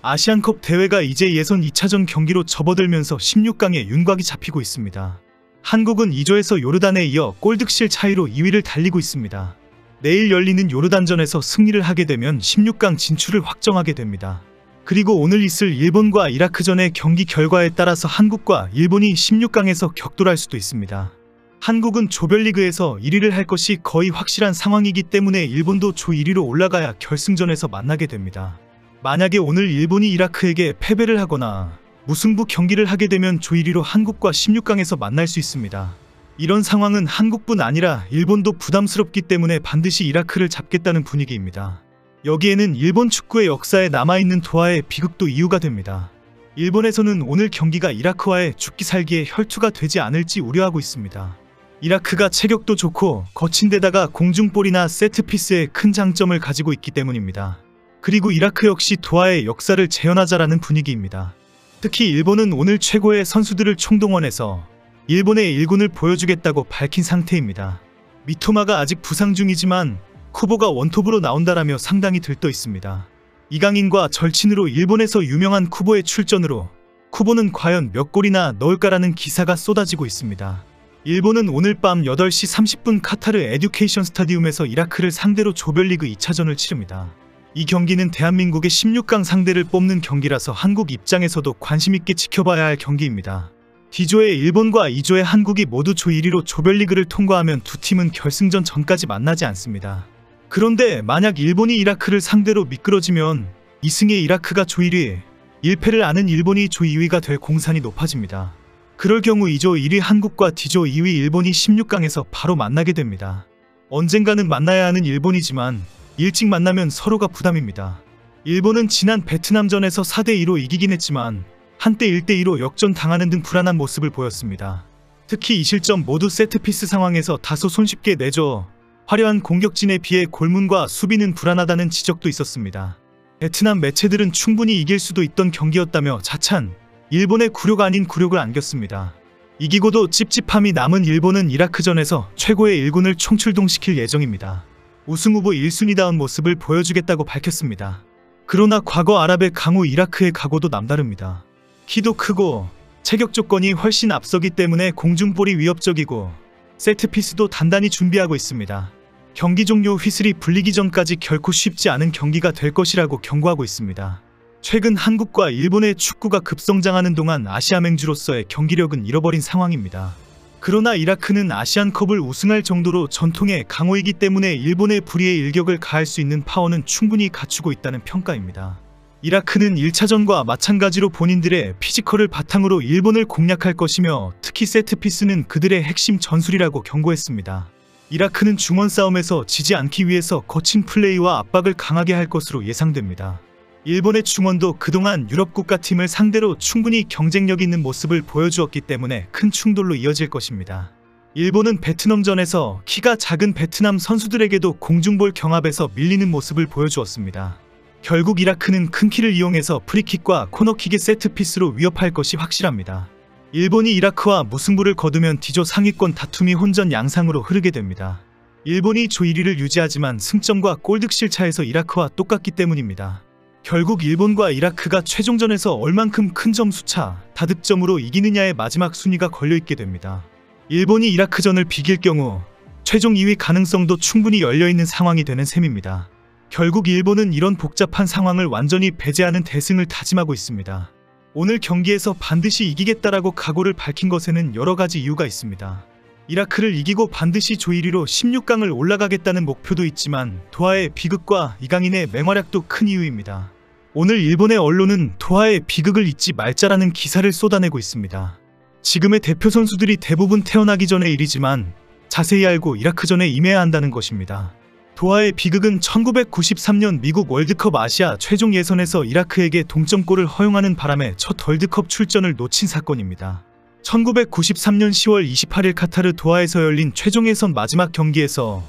아시안컵 대회가 이제 예선 2차전 경기로 접어들면서 16강에 윤곽이 잡히고 있습니다. 한국은 2조에서 요르단에 이어 골득실 차이로 2위를 달리고 있습니다. 내일 열리는 요르단전에서 승리를 하게 되면 16강 진출을 확정하게 됩니다. 그리고 오늘 있을 일본과 이라크전의 경기 결과에 따라서 한국과 일본이 16강에서 격돌할 수도 있습니다. 한국은 조별리그에서 1위를 할 것이 거의 확실한 상황이기 때문에 일본도 조 1위로 올라가야 결승전에서 만나게 됩니다. 만약에 오늘 일본이 이라크에게 패배를 하거나 무승부 경기를 하게 되면 조 1위로 한국과 16강에서 만날 수 있습니다. 이런 상황은 한국뿐 아니라 일본도 부담스럽기 때문에 반드시 이라크를 잡겠다는 분위기입니다. 여기에는 일본 축구의 역사에 남아있는 도하의 비극도 이유가 됩니다. 일본에서는 오늘 경기가 이라크와의 죽기 살기의 혈투가 되지 않을지 우려하고 있습니다. 이라크가 체격도 좋고 거친 데다가 공중볼이나 세트피스에 큰 장점을 가지고 있기 때문입니다. 그리고 이라크 역시 도하의 역사를 재현하자라는 분위기입니다. 특히 일본은 오늘 최고의 선수들을 총동원해서 일본의 일군을 보여주겠다고 밝힌 상태입니다. 미토마가 아직 부상 중이지만 쿠보가 원톱으로 나온다라며 상당히 들떠 있습니다. 이강인과 절친으로 일본에서 유명한 쿠보의 출전으로 쿠보는 과연 몇 골이나 넣을까라는 기사가 쏟아지고 있습니다. 일본은 오늘 밤 8시 30분 카타르 에듀케이션 스타디움에서 이라크를 상대로 조별리그 2차전을 치릅니다. 이 경기는 대한민국의 16강 상대를 뽑는 경기라서 한국 입장에서도 관심있게 지켜봐야 할 경기입니다. D조의 일본과 2조의 한국이 모두 조 1위로 조별리그를 통과하면 두 팀은 결승전 전까지 만나지 않습니다. 그런데 만약 일본이 이라크를 상대로 미끄러지면 2승의 이라크가 조 1위, 1패를 아는 일본이 조 2위가 될 공산이 높아집니다. 그럴 경우 2조 1위 한국과 D조 2위 일본이 16강에서 바로 만나게 됩니다. 언젠가는 만나야 하는 일본이지만 일찍 만나면 서로가 부담입니다. 일본은 지난 베트남전에서 4대2로 이기긴 했지만 한때 1대2로 역전당하는 등 불안한 모습을 보였습니다. 특히 이 실점 모두 세트피스 상황에서 다소 손쉽게 내줘 화려한 공격진에 비해 골문과 수비는 불안하다는 지적도 있었습니다. 베트남 매체들은 충분히 이길 수도 있던 경기였다며 자찬 일본의 굴욕 아닌 굴욕을 안겼습니다. 이기고도 찝찝함이 남은 일본은 이라크전에서 최고의 일군을 총출동시킬 예정입니다. 우승 후보 1순위다운 모습을 보여주겠다고 밝혔습니다. 그러나 과거 아랍의 강호 이라크의 각오도 남다릅니다. 키도 크고 체격 조건이 훨씬 앞서기 때문에 공중볼이 위협적이고 세트피스도 단단히 준비하고 있습니다. 경기 종료 휘슬이 불리기 전까지 결코 쉽지 않은 경기가 될 것이라고 경고하고 있습니다. 최근 한국과 일본의 축구가 급성장하는 동안 아시아 맹주로서의 경기력은 잃어버린 상황입니다. 그러나 이라크는 아시안컵을 우승할 정도로 전통의 강호이기 때문에 일본의 불의의 일격을 가할 수 있는 파워는 충분히 갖추고 있다는 평가입니다. 이라크는 1차전과 마찬가지로 본인들의 피지컬을 바탕으로 일본을 공략할 것이며 특히 세트피스는 그들의 핵심 전술이라고 경고했습니다. 이라크는 중원 싸움에서 지지 않기 위해서 거친 플레이와 압박을 강하게 할 것으로 예상됩니다. 일본의 중원도 그동안 유럽 국가팀을 상대로 충분히 경쟁력 있는 모습을 보여주었기 때문에 큰 충돌로 이어질 것입니다. 일본은 베트남전에서 키가 작은 베트남 선수들에게도 공중볼 경합에서 밀리는 모습을 보여주었습니다. 결국 이라크는 큰 키를 이용해서 프리킥과 코너킥의 세트피스로 위협할 것이 확실합니다. 일본이 이라크와 무승부를 거두면 D조 상위권 다툼이 혼전 양상으로 흐르게 됩니다. 일본이 조 1위를 유지하지만 승점과 골득실 차에서 이라크와 똑같기 때문입니다. 결국 일본과 이라크가 최종전에서 얼만큼 큰 점수차, 다득점으로 이기느냐의 마지막 순위가 걸려있게 됩니다. 일본이 이라크전을 비길 경우 최종 2위 가능성도 충분히 열려있는 상황이 되는 셈입니다. 결국 일본은 이런 복잡한 상황을 완전히 배제하는 대승을 다짐하고 있습니다. 오늘 경기에서 반드시 이기겠다라고 각오를 밝힌 것에는 여러 가지 이유가 있습니다. 이라크를 이기고 반드시 조 1위로 16강을 올라가겠다는 목표도 있지만 도하의 비극과 이강인의 맹활약도 큰 이유입니다. 오늘 일본의 언론은 도하의 비극을 잊지 말자라는 기사를 쏟아내고 있습니다. 지금의 대표 선수들이 대부분 태어나기 전의 일이지만 자세히 알고 이라크전에 임해야 한다는 것입니다. 도하의 비극은 1993년 미국 월드컵 아시아 최종 예선에서 이라크에게 동점골을 허용하는 바람에 첫 월드컵 출전을 놓친 사건입니다. 1993년 10월 28일 카타르 도하에서 열린 최종 예선 마지막 경기에서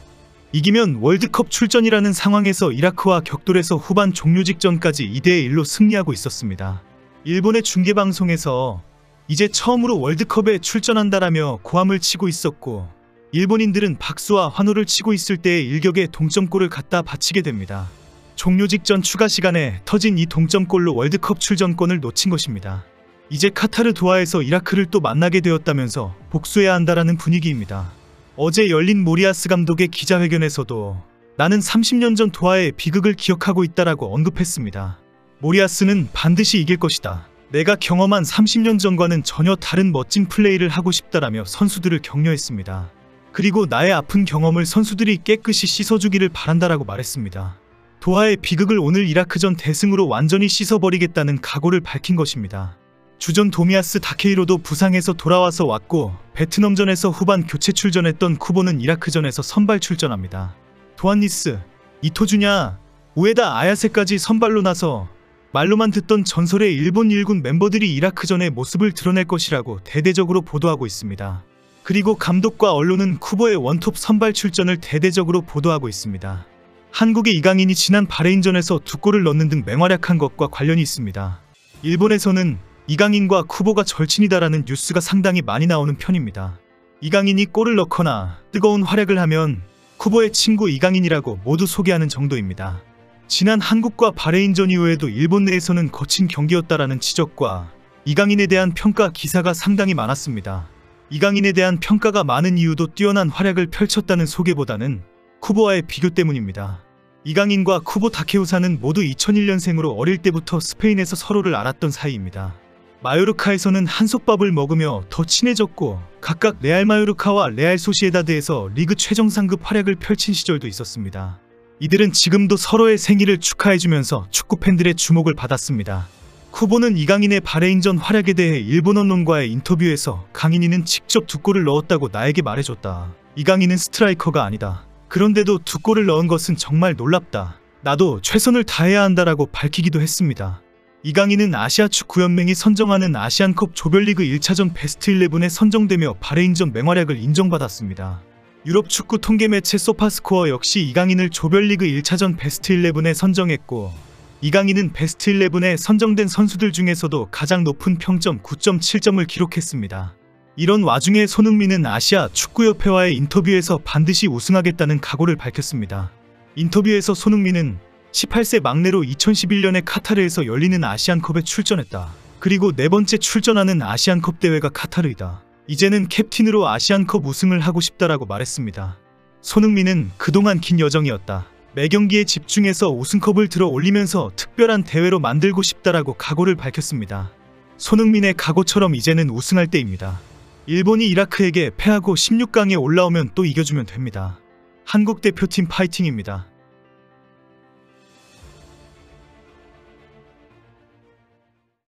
이기면 월드컵 출전이라는 상황에서 이라크와 격돌해서 후반 종료 직전까지 2대1로 승리하고 있었습니다. 일본의 중계방송에서 이제 처음으로 월드컵에 출전한다라며 고함을 치고 있었고 일본인들은 박수와 환호를 치고 있을 때의 일격에 동점골을 갖다 바치게 됩니다. 종료 직전 추가 시간에 터진 이 동점골로 월드컵 출전권을 놓친 것입니다. 이제 카타르 도하에서 이라크를 또 만나게 되었다면서 복수해야 한다라는 분위기입니다. 어제 열린 모리아스 감독의 기자회견에서도 나는 30년 전 도하의 비극을 기억하고 있다라고 언급했습니다. 모리아스는 반드시 이길 것이다. 내가 경험한 30년 전과는 전혀 다른 멋진 플레이를 하고 싶다라며 선수들을 격려했습니다. 그리고 나의 아픈 경험을 선수들이 깨끗이 씻어주기를 바란다라고 말했습니다. 도하의 비극을 오늘 이라크전 대승으로 완전히 씻어버리겠다는 각오를 밝힌 것입니다. 주전 도미아스 다케이로도 부상에서 돌아와서 왔고 베트남전에서 후반 교체 출전했던 쿠보는 이라크전에서 선발 출전합니다. 도안니스, 이토주냐, 우에다 아야세까지 선발로 나서 말로만 듣던 전설의 일본 1군 멤버들이 이라크전의 모습을 드러낼 것이라고 대대적으로 보도하고 있습니다. 그리고 감독과 언론은 쿠보의 원톱 선발 출전을 대대적으로 보도하고 있습니다. 한국의 이강인이 지난 바레인전에서 2골을 넣는 등 맹활약한 것과 관련이 있습니다. 일본에서는 이강인과 쿠보가 절친이다라는 뉴스가 상당히 많이 나오는 편입니다. 이강인이 골을 넣거나 뜨거운 활약을 하면 쿠보의 친구 이강인이라고 모두 소개하는 정도입니다. 지난 한국과 바레인전 이후에도 일본 내에서는 거친 경기였다라는 지적과 이강인에 대한 평가 기사가 상당히 많았습니다. 이강인에 대한 평가가 많은 이유도 뛰어난 활약을 펼쳤다는 소개보다는 쿠보와의 비교 때문입니다. 이강인과 쿠보 다케우사는 모두 2001년생으로 어릴 때부터 스페인에서 서로를 알았던 사이입니다. 마요르카에서는 한솥밥을 먹으며 더 친해졌고 각각 레알 마요르카와 레알 소시에다드에서 리그 최정상급 활약을 펼친 시절도 있었습니다. 이들은 지금도 서로의 생일을 축하해주면서 축구팬들의 주목을 받았습니다. 쿠보는 이강인의 바레인전 활약에 대해 일본 언론과의 인터뷰에서 강인이는 직접 2골을 넣었다고 나에게 말해줬다. 이강인은 스트라이커가 아니다. 그런데도 2골을 넣은 것은 정말 놀랍다. 나도 최선을 다해야 한다라고 밝히기도 했습니다. 이강인은 아시아축구연맹이 선정하는 아시안컵 조별리그 1차전 베스트 11에 선정되며 바레인전 맹활약을 인정받았습니다. 유럽 축구 통계 매체 소파스코어 역시 이강인을 조별리그 1차전 베스트 11에 선정했고 이강인은 베스트 11에 선정된 선수들 중에서도 가장 높은 평점 9.7점을 기록했습니다. 이런 와중에 손흥민은 아시아 축구협회와의 인터뷰에서 반드시 우승하겠다는 각오를 밝혔습니다. 인터뷰에서 손흥민은 18세 막내로 2011년에 카타르에서 열리는 아시안컵에 출전했다. 그리고 4번째 출전하는 아시안컵 대회가 카타르이다. 이제는 캡틴으로 아시안컵 우승을 하고 싶다라고 말했습니다. 손흥민은 그동안 긴 여정이었다. 매 경기에 집중해서 우승컵을 들어 올리면서 특별한 대회로 만들고 싶다라고 각오를 밝혔습니다. 손흥민의 각오처럼 이제는 우승할 때입니다. 일본이 이라크에게 패하고 16강에 올라오면 또 이겨주면 됩니다. 한국 대표팀 파이팅입니다.